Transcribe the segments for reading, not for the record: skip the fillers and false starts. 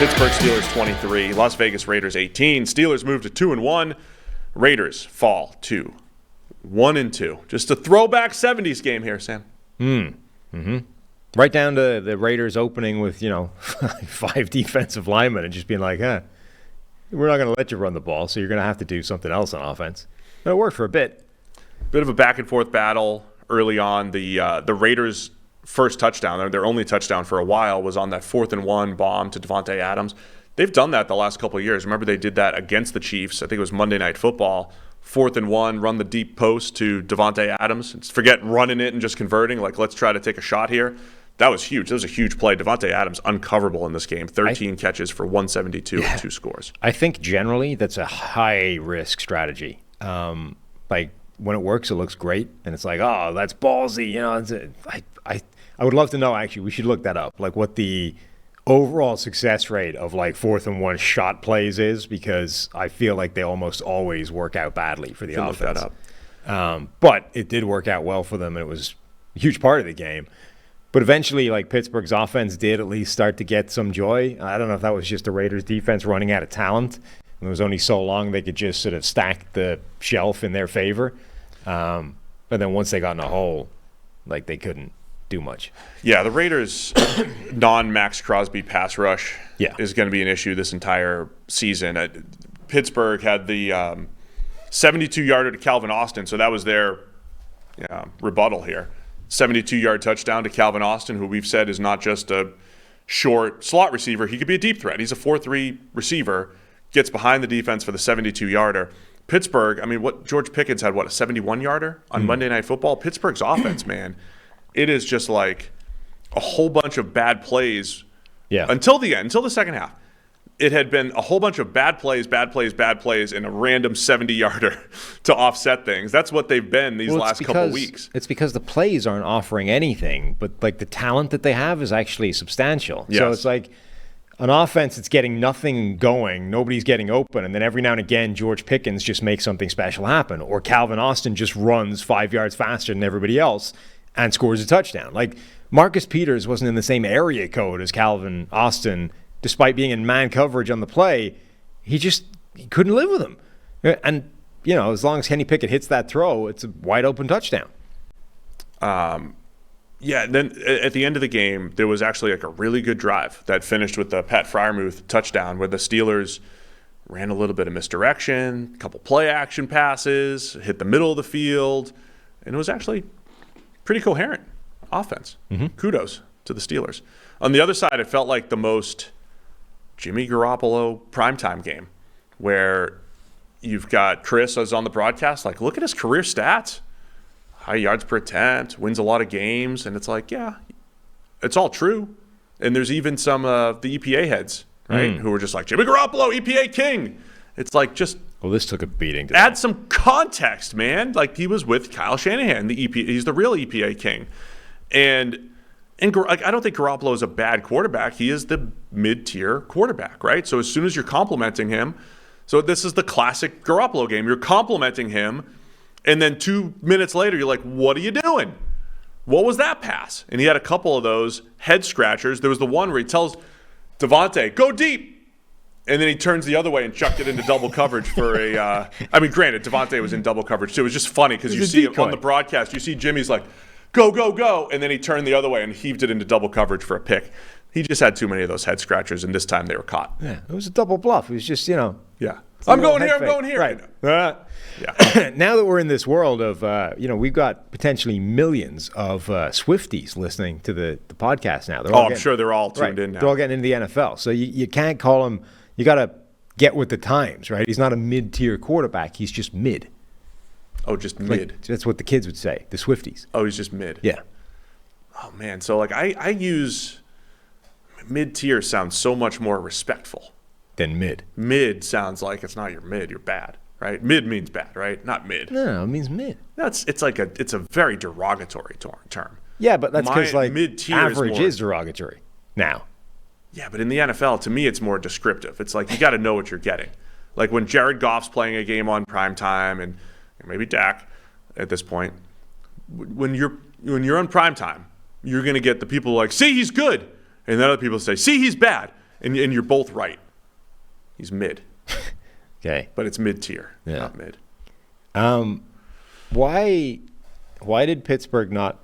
Pittsburgh Steelers 23, Las Vegas Raiders 18. Steelers move to 2-1. Raiders fall to 1-2. Just a throwback 70s game here, Sam. Right down to the Raiders opening with, 5 defensive linemen and just being like, we're not going to let you run the ball, so you're going to have to do something else on offense. And it worked for a bit. Bit of a back-and-forth battle early on. The Raiders' first touchdown, their only touchdown for a while, was on that 4th-and-1 bomb to Davante Adams. They've done that the last couple of years. Remember, they did that against the Chiefs. I think it was Monday Night Football. 4th-and-1, run the deep post to Davante Adams. Forget running it and just converting. Let's try to take a shot here. That was huge. That was a huge play. Davante Adams, uncoverable in this game. 13 catches for 172 and 2 scores. I think generally that's a high-risk strategy. When it works, it looks great. And it's like, oh, that's ballsy. I would love to know, actually. We should look that up. What the overall success rate of 4th-and-1 shot plays is, because I feel like they almost always work out badly for the offense. Look that up. But it did work out well for them, and it was a huge part of the game. But eventually, Pittsburgh's offense did at least start to get some joy. I don't know if that was just the Raiders' defense running out of talent. It was only so long they could just sort of stack the shelf in their favor. But then once they got in a hole, they couldn't do much. Yeah, the Raiders' non-Max Crosby pass rush is going to be an issue this entire season. Pittsburgh had the 72-yarder to Calvin Austin, so that was their rebuttal here. 72-yard touchdown to Calvin Austin, who we've said is not just a short slot receiver. He could be a deep threat. He's a 4-3 receiver, gets behind the defense for the 72-yarder. Pittsburgh, what George Pickens had, a 71-yarder on Monday Night Football? Pittsburgh's offense, man, it is just a whole bunch of bad plays until the end, until the second half. It had been a whole bunch of bad plays, and a random 70-yarder to offset things. That's what they've been these last couple weeks. It's because the plays aren't offering anything, but the talent that they have is actually substantial. Yes. So it's like an offense that's getting nothing going, nobody's getting open, and then every now and again George Pickens just makes something special happen, or Calvin Austin just runs 5 yards faster than everybody else and scores a touchdown. Marcus Peters wasn't in the same area code as Calvin Austin. Despite being in man coverage on the play, he couldn't live with him. And, as long as Kenny Pickett hits that throw, it's a wide open touchdown. Then at the end of the game, there was actually a really good drive that finished with the Pat Freiermuth touchdown, where the Steelers ran a little bit of misdirection, a couple play action passes, hit the middle of the field, and it was actually pretty coherent offense. Kudos to the Steelers. On the other side, it felt like the most Jimmy Garoppolo primetime game, where you've got Chris as on the broadcast, look at his career stats. High yards per attempt, wins a lot of games, and it's it's all true. And there's even some of the EPA heads, right, who were just Jimmy Garoppolo, EPA king. It's Well, this took a beating. Add some context, man. He was with Kyle Shanahan, the EPA. He's the real EPA king. And I don't think Garoppolo is a bad quarterback. He is the mid-tier quarterback, right? So as soon as you're complimenting him, so this is the classic Garoppolo game. You're complimenting him, and then 2 minutes later, you're like, what are you doing? What was that pass? And he had a couple of those head scratchers. There was the one where he tells Davante, go deep. And then he turns the other way and chucked it into double coverage for a granted, Davante was in double coverage too. It was just funny because you see him on the broadcast. You see Jimmy's go, go, go. And then he turned the other way and heaved it into double coverage for a pick. He just had too many of those head scratchers, and this time they were caught. Yeah, it was a double bluff. It was just, Yeah. I'm going here. Right. Yeah. Now that we're in this world of, we've got potentially millions of Swifties listening to the podcast now. I'm sure they're all tuned in now. They're all getting into the NFL. So you can't call him, you got to get with the times, right? He's not a mid-tier quarterback. He's just mid. Oh, just mid. That's what the kids would say, the Swifties. Oh, he's just mid. Yeah. Oh, man. So, I use mid-tier sounds so much more respectful. Than mid. Mid sounds like it's not your mid, you're bad, right? Mid means bad, right? Not mid. No, it means mid. It's a very derogatory term. Yeah, but that's because mid-tier average is derogatory now. Yeah, but in the NFL, to me, it's more descriptive. It's you got to know what you're getting. When Jared Goff's playing a game on primetime, and maybe Dak at this point, when you're on primetime, you're going to get the people see, he's good. And then other people say, see, he's bad. And you're both right. He's mid. Okay. But it's mid-tier, not mid. Why did Pittsburgh not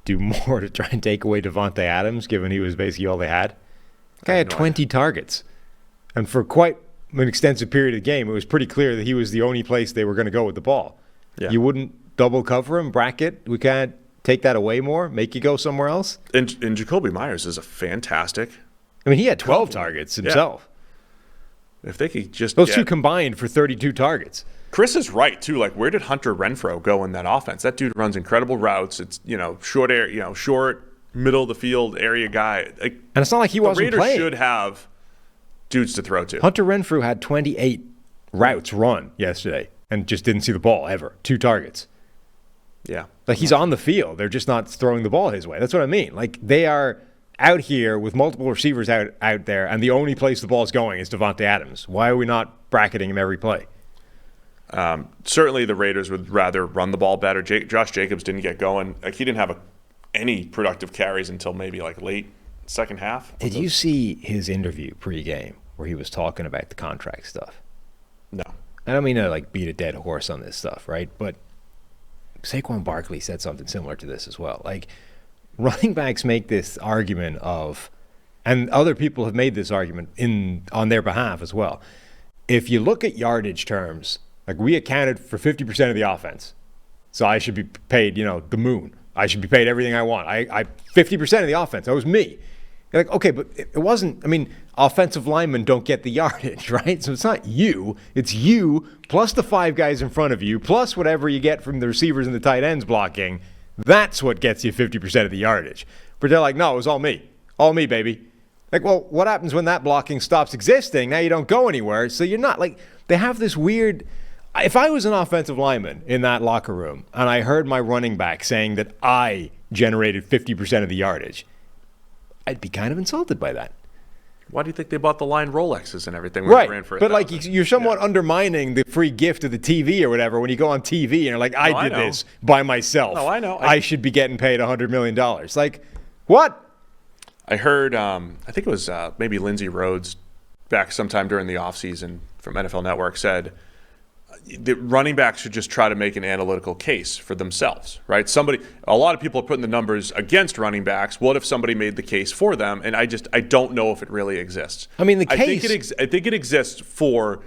do more to try and take away Davante Adams, given he was basically all they had? The guy had 20 targets. And for quite an extensive period of the game, it was pretty clear that he was the only place they were going to go with the ball. Yeah. You wouldn't double cover him, bracket. We can't take that away more, make you go somewhere else. And Jacoby Myers is a fantastic. I mean, he had 12 targets himself. Yeah. If they could just those two combined for 32 targets. Chris is right too. Like, where did Hunter Renfrow go in that offense? That dude runs incredible routes. It's short, middle of the field area guy. Like, and it's not like he wasn't playing. The Raiders should have dudes to throw to. Hunter Renfrow had 28 routes run yesterday and just didn't see the ball ever. 2 targets. Yeah, like he's on the field. They're just not throwing the ball his way. That's what I mean. Like, they are out here with multiple receivers out there, and the only place the ball is going is Davante Adams. Why are we not bracketing him every play? Certainly the Raiders would rather run the ball better. Josh Jacobs didn't get going. Like, he didn't have any productive carries until maybe like late second half. Did you see his interview pregame where he was talking about the contract stuff? No. I don't mean to like beat a dead horse on this stuff, right? But Saquon Barkley said something similar to this as well. Like, running backs make this argument of, and other people have made this argument on their behalf as well. If you look at yardage terms, like, we accounted for 50% of the offense. So I should be paid, the moon. I should be paid everything I want. I 50% of the offense. That was me. You're like, okay, but it wasn't. I mean, offensive linemen don't get the yardage, right? So it's not you. It's you plus the 5 guys in front of you plus whatever you get from the receivers and the tight ends blocking. That's what gets you 50% of the yardage. But they're like, no, it was all me. All me, baby. Like, well, what happens when that blocking stops existing? Now you don't go anywhere. So you're not, like, they have this weird. If I was an offensive lineman in that locker room and I heard my running back saying that I generated 50% of the yardage, I'd be kind of insulted by that. Why do you think they bought the line Rolexes and everything? Right, but like, you're somewhat undermining the free gift of the TV or whatever when you go on TV and you're like, I did this by myself. No, I know. I should be getting paid $100 million. Like, what? I heard, I think it was maybe Lindsey Rhodes back sometime during the offseason from NFL Network said the running backs should just try to make an analytical case for themselves, right? A lot of people are putting the numbers against running backs. What if somebody made the case for them? And I don't know if it really exists. I mean, I think it exists for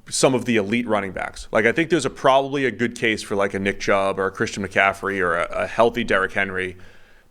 some of the elite running backs. Like, I think there's probably a good case for like a Nick Chubb or a Christian McCaffrey or a healthy Derrick Henry.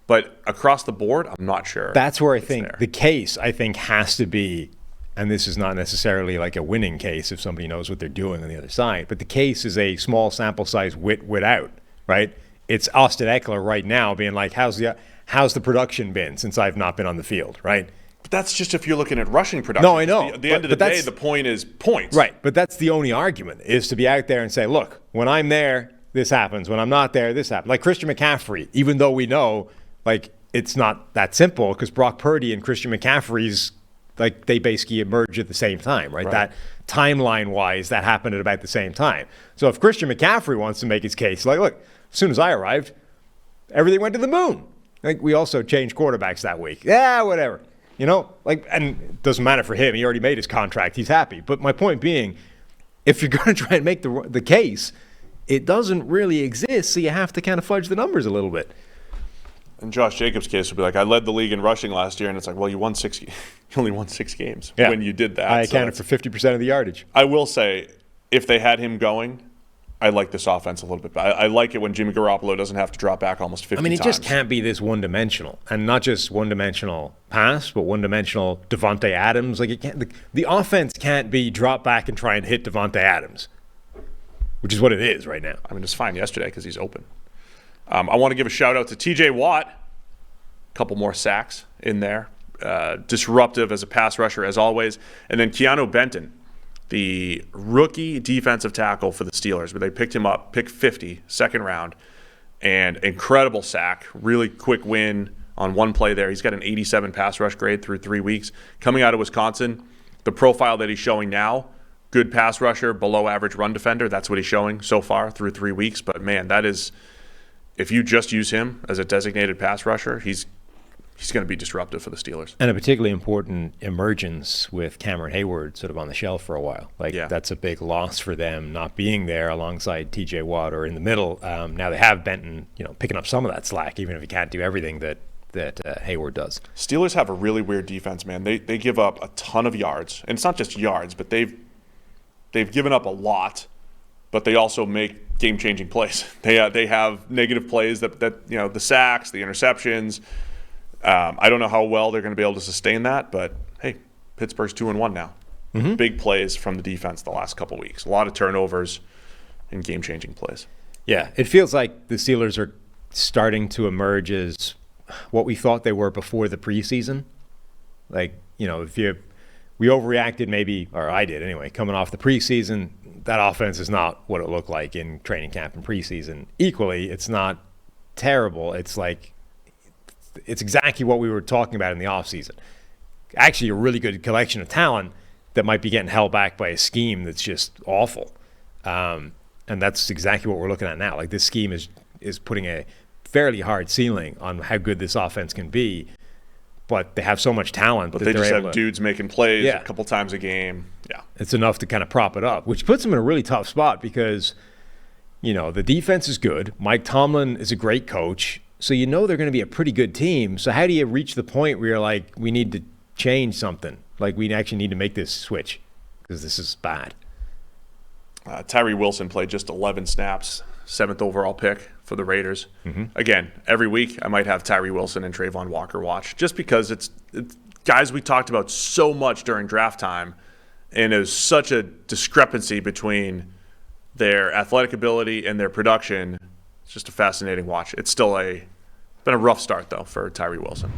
But across the board, I'm not sure. That's where I think the case, has to be, and this is not necessarily like a winning case if somebody knows what they're doing on the other side, but the case is a small sample size without, right? It's Austin Eckler right now being like, how's the production been since I've not been on the field, right? But that's just if you're looking at rushing production. No, I know. At the end of the day, the point is points. Right, but that's the only argument, is to be out there and say, look, when I'm there, this happens. When I'm not there, this happens. Like Christian McCaffrey, even though we know, like, it's not that simple because Brock Purdy and Christian McCaffrey's, like, they basically emerge at the same time, right? That timeline-wise, that happened at about the same time. So if Christian McCaffrey wants to make his case, like, look, as soon as I arrived, everything went to the moon. Like, we also changed quarterbacks that week. Yeah, whatever. Like, and it doesn't matter for him. He already made his contract. He's happy. But my point being, if you're going to try and make the case, it doesn't really exist, so you have to kind of fudge the numbers a little bit. And Josh Jacobs' case would be like, I led the league in rushing last year, and it's like, well, you only won 6 games when you did that. I accounted for 50% of the yardage. I will say, if they had him going, I like this offense a little bit. I like it when Jimmy Garoppolo doesn't have to drop back almost 50 times. I mean, it just can't be this one-dimensional, and not just one-dimensional pass, but one-dimensional Davante Adams. Like, it can't. The offense can't be drop back and try and hit Davante Adams, which is what it is right now. I mean, it's fine yesterday because he's open. I want to give a shout-out to T.J. Watt. A couple more sacks in there. Disruptive as a pass rusher, as always. And then Keanu Benton, the rookie defensive tackle for the Steelers, where they picked him up, pick 50, second round, and incredible sack. Really quick win on one play there. He's got an 87 pass rush grade through 3 weeks. Coming out of Wisconsin, the profile that he's showing now, good pass rusher, below average run defender. That's what he's showing so far through 3 weeks. But, man, that is... If you just use him as a designated pass rusher, he's he's going to be disruptive for the Steelers. And a particularly important emergence with Cameron Hayward sort of on the shelf for a while. That's a big loss for them not being there alongside TJ Watt or in the middle. Now they have Benton, picking up some of that slack, even if he can't do everything that Hayward does. Steelers have a really weird defense, man. They give up a ton of yards, and it's not just yards, but they've given up a lot, but they also make game-changing plays. They have negative plays that the sacks, the interceptions. I don't know how well they're going to be able to sustain that, but hey, Pittsburgh's 2-1 now. Mm-hmm. Big plays from the defense the last couple of weeks. A lot of turnovers and game-changing plays. Yeah, it feels like the Steelers are starting to emerge as what we thought they were before the preseason. We overreacted maybe, or I did anyway, coming off the preseason. That offense is not what it looked like in training camp and preseason. Equally, it's not terrible. It's exactly what we were talking about in the offseason. Actually, a really good collection of talent that might be getting held back by a scheme that's just awful. And that's exactly what we're looking at now. This scheme is putting a fairly hard ceiling on how good this offense can be, but they have so much talent. But they just have dudes making plays a couple times a game. Yeah, it's enough to kind of prop it up, which puts them in a really tough spot because, the defense is good. Mike Tomlin is a great coach, so they're going to be a pretty good team. So how do you reach the point where you're like, we need to change something? We actually need to make this switch because this is bad. Tyree Wilson played just 11 snaps, 7th overall pick for the Raiders. Mm-hmm. Again, every week I might have Tyree Wilson and Trayvon Walker watch just because it's guys we talked about so much during draft time, and there's such a discrepancy between their athletic ability and their production. It's just a fascinating watch. It's still been a rough start, though, for Tyree Wilson.